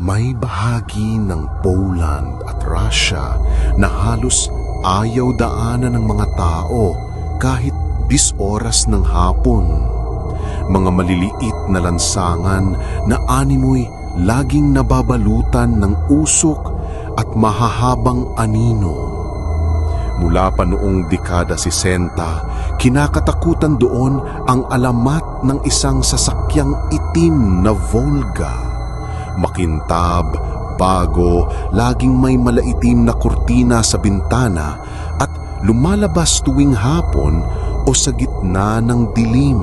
May bahagi ng Poland at Russia na halos ayaw daanan ng mga tao kahit 10 oras ng hapon. Mga maliliit na lansangan na animoy laging nababalutan ng usok at mahahabang anino. Mula pa noong dekada 60, kinakatakutan doon ang alamat ng isang sasakyang itim na Volga. Makintab, bago, laging may malaitim na kurtina sa bintana at lumalabas tuwing hapon o sa gitna ng dilim.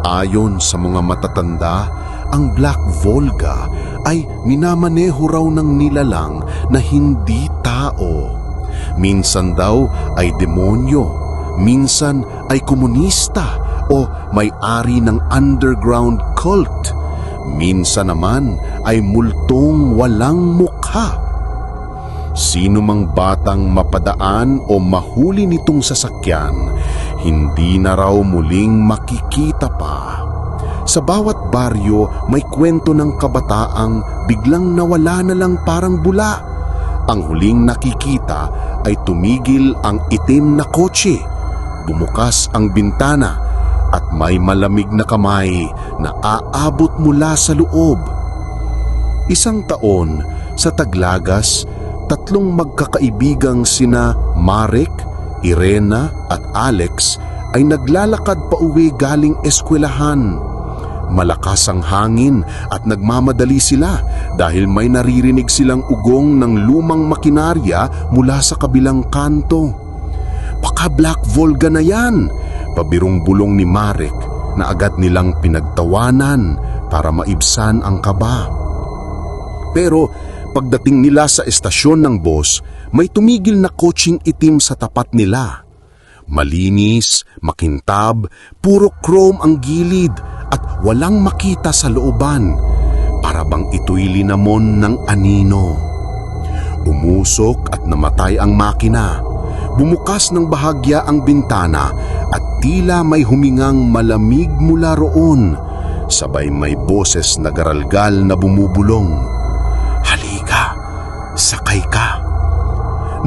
Ayon sa mga matatanda, ang Black Volga ay minamaneho raw ng nilalang na hindi tao. Minsan daw ay demonyo, minsan ay komunista o may-ari ng underground cult. Minsan naman ay multong walang mukha. Sino mang batang mapadaan o mahuli nitong sasakyan, hindi na raw muling makikita pa. Sa bawat baryo may kwento ng kabataang biglang nawala na lang parang bula. Ang huling nakikita ay tumigil ang itim na kotse, bumukas ang bintana at may malamig na kamay na aabot mula sa loob. Isang taon sa Taglagas, 3 magkakaibigang sina Marek, Irena at Alex ay naglalakad pa uwi galing eskwelahan. Malakas ang hangin at nagmamadali sila dahil may naririnig silang ugong ng lumang makinarya mula sa kabilang kanto. "Baka Black Volga na yan," pabirong bulong ni Marek na agad nilang pinagtawanan para maibsan ang kaba. Pero pagdating nila sa estasyon ng bus, may tumigil na kotseng itim sa tapat nila. Malinis, makintab, puro chrome ang gilid at walang makita sa looban, para bang ito'y linamon ng anino. Umusok at namatay ang makina. Bumukas ng bahagya ang bintana at tila may humingang malamig mula roon. Sabay may boses na garalgal na bumubulong, "Halika, sakay ka."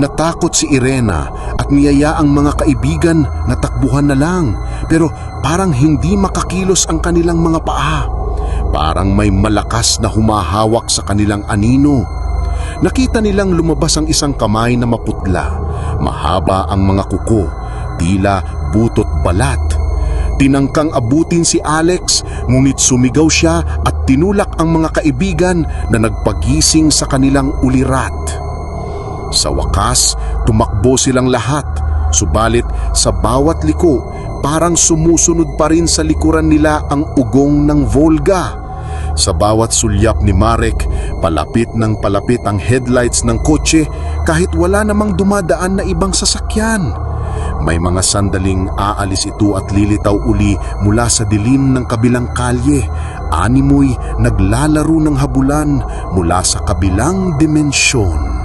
Natakot si Irena at niyaya ang mga kaibigan na takbuhan na lang, pero parang hindi makakilos ang kanilang mga paa. Parang may malakas na humahawak sa kanilang anino. Nakita nilang lumabas ang isang kamay na maputla. Mahaba ang mga kuko, tila butot balat. Tinangkang abutin si Alex, ngunit sumigaw siya at tinulak ang mga kaibigan na nagpagising sa kanilang ulirat. Sa wakas, tumakbo silang lahat, subalit sa bawat liko, parang sumusunod pa rin sa likuran nila ang ugong ng Volga. Sa bawat sulyap ni Marek, palapit ng palapit ang headlights ng kotse kahit wala namang dumadaan na ibang sasakyan. May mga sandaling aalis ito at lilitaw uli mula sa dilim ng kabilang kalye. Animoy naglalaro ng habulan mula sa kabilang dimensyon.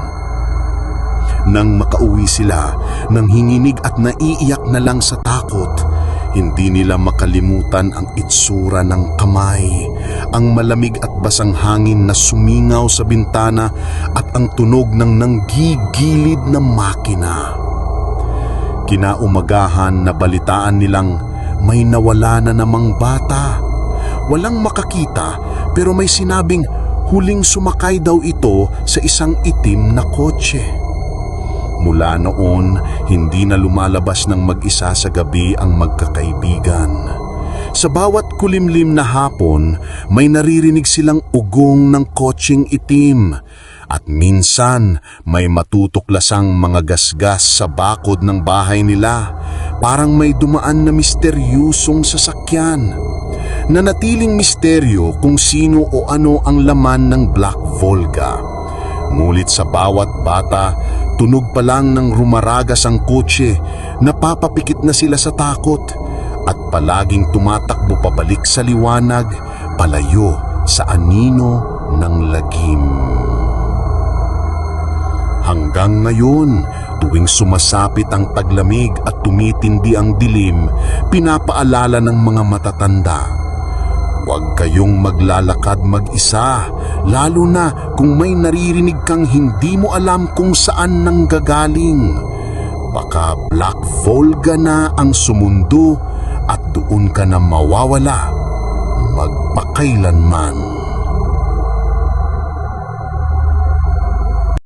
Nang makauwi sila, nanghinginig at naiiyak na lang sa takot, hindi nila makalimutan ang itsura ng kamay, ang malamig at basang hangin na sumingaw sa bintana at ang tunog ng nanggigilid na makina. Kinaumagahan na balitaan nilang may nawala na namang bata. Walang makakita pero may sinabing huling sumakay daw ito sa isang itim na kotse. Mula noon, hindi na lumalabas ng mag-isa sa gabi ang magkakaibigan. Sa bawat kulimlim na hapon, may naririnig silang ugong ng kotseng itim. At minsan, may matutuklasang mga gasgas sa bakod ng bahay nila. Parang may dumaan na misteryosong sasakyan. Nanatiling misteryo kung sino o ano ang laman ng Black Volga. Ngunit sa bawat bata, tunog pa lang ng rumaragas ang kotse, napapapikit na sila sa takot at palaging tumatakbo pabalik sa liwanag, palayo sa anino ng lagim. Hanggang ngayon, tuwing sumasapit ang taglamig at tumitindi ang dilim, pinapaalala ng mga matatanda, Huwag kayong maglalakad mag-isa, lalo na kung may naririnig kang hindi mo alam kung saan nanggagaling. Baka Black Volga na ang sumundo at doon ka na mawawala magpakailanman.